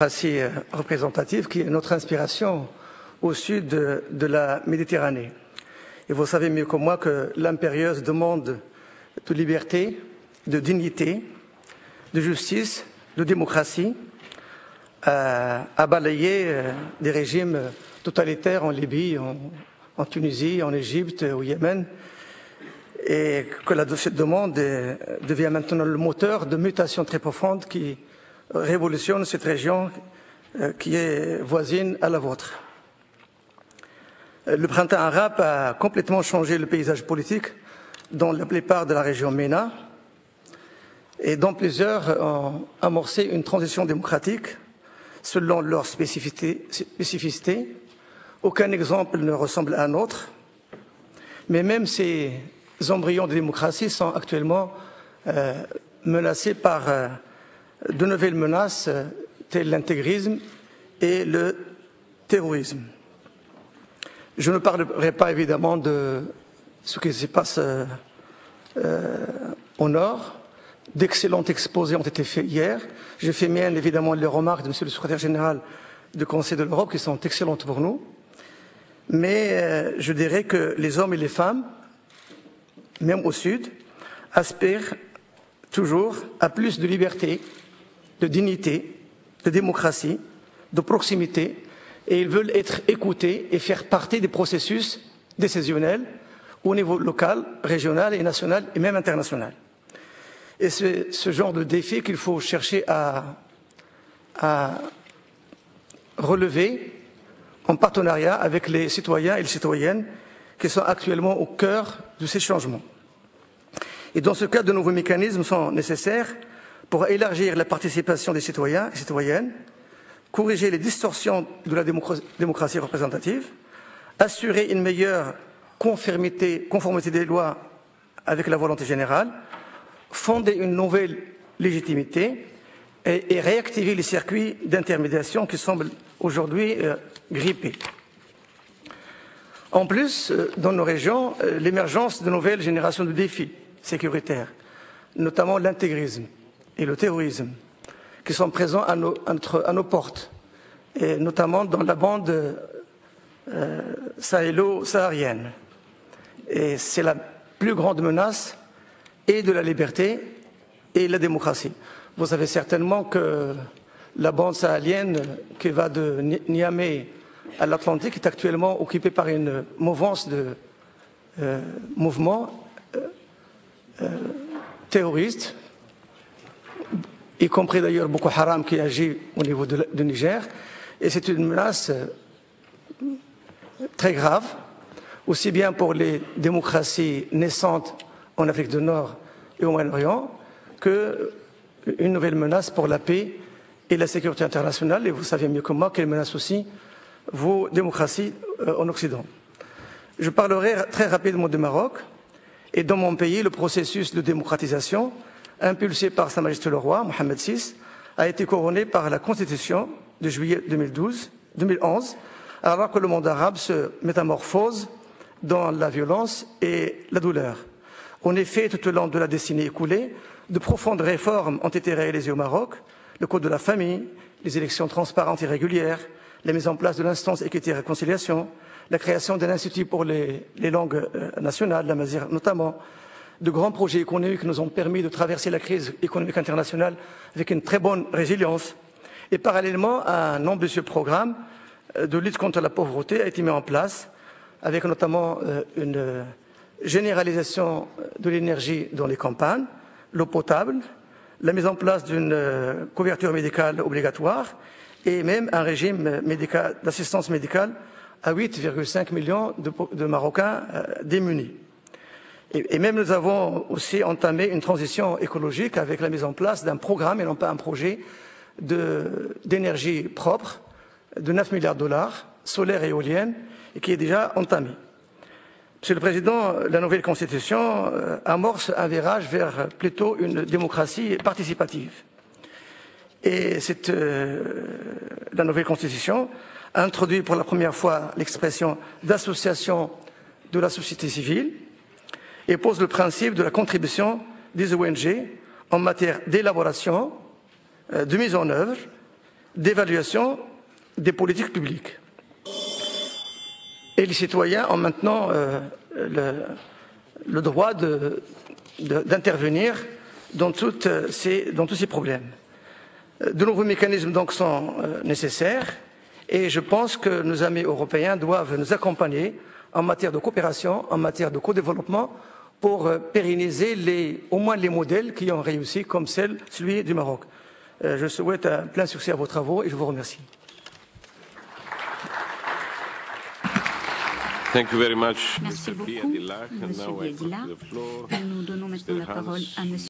démocratie représentative qui est notre inspiration au sud de la Méditerranée. Et vous savez mieux que moi que l'impérieuse demande de liberté, de dignité, de justice, de démocratie a balayé des régimes totalitaires en Libye, en Tunisie, en Égypte, au Yémen, et que cette demande devient maintenant le moteur de mutations très profondes qui révolutionne cette région qui est voisine à la vôtre. Le printemps arabe a complètement changé le paysage politique dans la plupart de la région MENA et dont plusieurs ont amorcé une transition démocratique selon leurs spécificités. Aucun exemple ne ressemble à un autre, mais même ces embryons de démocratie sont actuellement menacés par de nouvelles menaces telles l'intégrisme et le terrorisme. Je ne parlerai pas évidemment de ce qui se passe au nord. D'excellents exposés ont été faits hier. J'ai fait mienne évidemment les remarques de M. le secrétaire général du Conseil de l'Europe qui sont excellentes pour nous. Mais je dirais que les hommes et les femmes, même au sud, aspirent toujours à plus de liberté, de dignité, de démocratie, de proximité, et ils veulent être écoutés et faire partie des processus décisionnels au niveau local, régional et national et même international. Et c'est ce genre de défi qu'il faut chercher à relever en partenariat avec les citoyens et les citoyennes qui sont actuellement au cœur de ces changements. Et dans ce cadre, de nouveaux mécanismes sont nécessaires pour élargir la participation des citoyens et citoyennes, corriger les distorsions de la démocratie représentative, assurer une meilleure conformité des lois avec la volonté générale, fonder une nouvelle légitimité et réactiver les circuits d'intermédiation qui semblent aujourd'hui grippés. En plus, dans nos régions, l'émergence de nouvelles générations de défis sécuritaires, notamment l'intégrisme et le terrorisme, qui sont présents à nos portes, et notamment dans la bande sahélo-saharienne. Et c'est la plus grande menace et de la liberté et de la démocratie. Vous savez certainement que la bande sahélienne qui va de Niamey à l'Atlantique est actuellement occupée par une mouvance de mouvements terroristes, y compris d'ailleurs Boko Haram qui agit au niveau du Niger. Et c'est une menace très grave, aussi bien pour les démocraties naissantes en Afrique du Nord et au Moyen-Orient, qu'une nouvelle menace pour la paix et la sécurité internationale. Et vous savez mieux que moi qu'elle menace aussi vos démocraties en Occident. Je parlerai très rapidement du Maroc. Et dans mon pays, le processus de démocratisation, impulsé par Sa Majesté le Roi, Mohamed VI, a été couronné par la Constitution de juillet 2011, alors que le monde arabe se métamorphose dans la violence et la douleur. En effet, tout au long de la décennie écoulée, de profondes réformes ont été réalisées au Maroc, le code de la famille, les élections transparentes et régulières, la mise en place de l'instance équité et réconciliation, la création d'un institut pour les langues nationales, la Mazir notamment, de grands projets économiques nous ont permis de traverser la crise économique internationale avec une très bonne résilience. Et parallèlement, un ambitieux programme de lutte contre la pauvreté a été mis en place, avec notamment une généralisation de l'énergie dans les campagnes, l'eau potable, la mise en place d'une couverture médicale obligatoire et même un régime d'assistance médicale à 8,5 millions de Marocains démunis. Et même nous avons aussi entamé une transition écologique avec la mise en place d'un programme et non pas un projet d'énergie propre de 9 milliards de dollars, solaire et éolienne, et qui est déjà entamé. Monsieur le Président, la nouvelle Constitution amorce un virage vers plutôt une démocratie participative. Et la nouvelle Constitution introduit pour la première fois l'expression d'association de la société civile et pose le principe de la contribution des ONG en matière d'élaboration, de mise en œuvre d'évaluation des politiques publiques. Et les citoyens ont maintenant le droit d'intervenir dans tous ces problèmes. De nouveaux mécanismes donc sont nécessaires et je pense que nos amis européens doivent nous accompagner en matière de coopération, en matière de co-développement pour pérenniser au moins les modèles qui ont réussi comme celui du Maroc. Je souhaite un plein succès à vos travaux et je vous remercie. Thank you very much, Merci Mr. beaucoup, Biadillah. Monsieur Biadillah. Nous donnons maintenant la parole à Monsieur